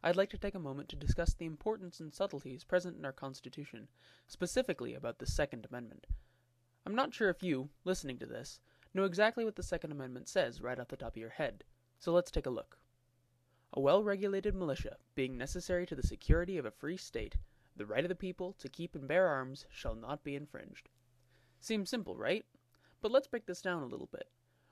I'd like to take a moment to discuss the importance and subtleties present in our Constitution, specifically about the Second Amendment. I'm not sure if you, listening to this, know exactly what the Second Amendment says right off the top of your head, so let's take a look. A well-regulated militia, being necessary to the security of a free state, the right of the people to keep and bear arms shall not be infringed. Seems simple, right? But let's break this down a little bit.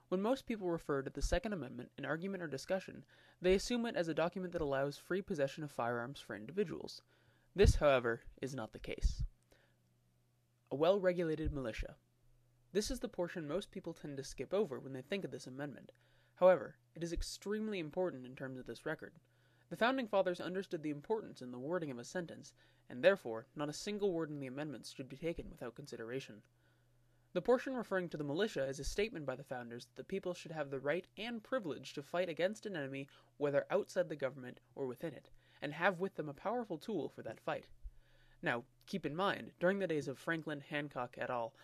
When most people refer to the Second Amendment in argument or discussion, they assume it as a document that allows free possession of firearms for individuals. This, however, is not the case. A well-regulated militia. This is the portion most people tend to skip over when they think of this amendment. However, it is extremely important in terms of this record. The Founding Fathers understood the importance in the wording of a sentence, and therefore not a single word in the amendments should be taken without consideration. The portion referring to the militia is a statement by the Founders that the people should have the right and privilege to fight against an enemy whether outside the government or within it, and have with them a powerful tool for that fight. Now, keep in mind, during the days of Franklin, Hancock, et al.,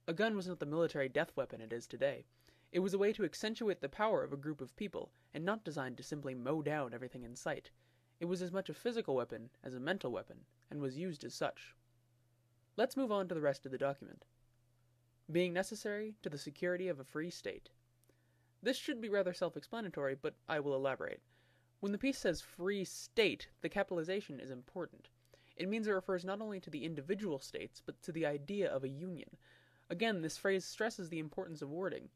a gun was not the military death weapon it is today. It was a way to accentuate the power of a group of people, and not designed to simply mow down everything in sight. It was as much a physical weapon as a mental weapon, and was used as such. Let's move on to the rest of the document. Being necessary to the security of a free state. This should be rather self-explanatory, but I will elaborate. When the piece says free state, the capitalization is important. It means it refers not only to the individual states, but to the idea of a union. Again, this phrase stresses the importance of wording.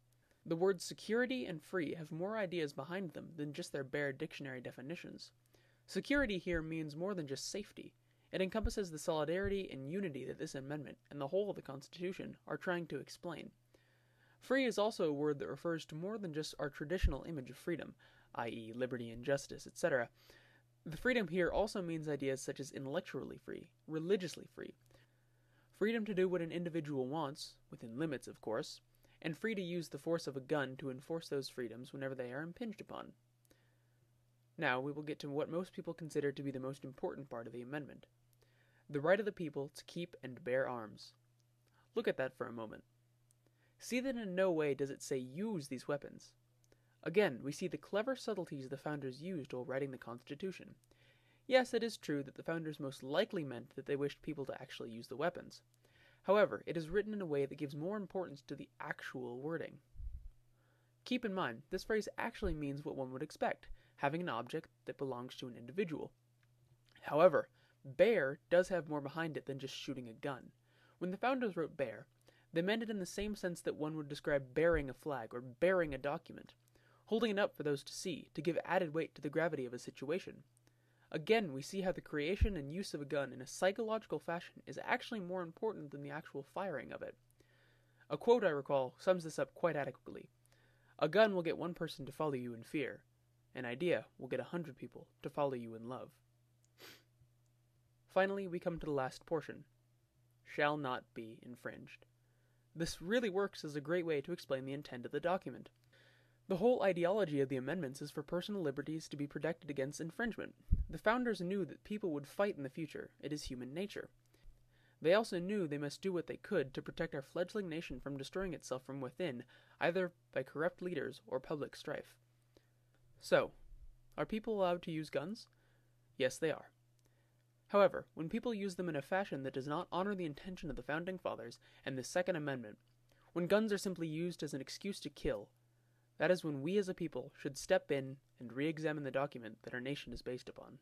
The words security and free have more ideas behind them than just their bare dictionary definitions. Security here means more than just safety. It encompasses the solidarity and unity that this amendment and the whole of the Constitution are trying to explain. Free is also a word that refers to more than just our traditional image of freedom, i.e. liberty and justice, etc. The freedom here also means ideas such as intellectually free, religiously free, freedom to do what an individual wants, within limits of course, and free to use the force of a gun to enforce those freedoms whenever they are impinged upon. Now we will get to what most people consider to be the most important part of the amendment. The right of the people to keep and bear arms. Look at that for a moment. See that in no way does it say use these weapons. Again, we see the clever subtleties the Founders used while writing the Constitution. Yes, it is true that the Founders most likely meant that they wished people to actually use the weapons. However, it is written in a way that gives more importance to the actual wording. Keep in mind, this phrase actually means what one would expect, having an object that belongs to an individual. However, bear does have more behind it than just shooting a gun. When the Founders wrote bear, they meant it in the same sense that one would describe bearing a flag or bearing a document, holding it up for those to see, to give added weight to the gravity of a situation. Again, we see how the creation and use of a gun in a psychological fashion is actually more important than the actual firing of it. A quote I recall sums this up quite adequately. A gun will get one person to follow you in fear. An idea will get 100 people to follow you in love. Finally, we come to the last portion. Shall not be infringed. This really works as a great way to explain the intent of the document. The whole ideology of the amendments is for personal liberties to be protected against infringement. The Founders knew that people would fight in the future. It is human nature. They also knew they must do what they could to protect our fledgling nation from destroying itself from within, either by corrupt leaders or public strife. So, are people allowed to use guns? Yes, they are. However, when people use them in a fashion that does not honor the intention of the Founding Fathers and the Second Amendment, when guns are simply used as an excuse to kill, that is when we as a people should step in and re-examine the document that our nation is based upon.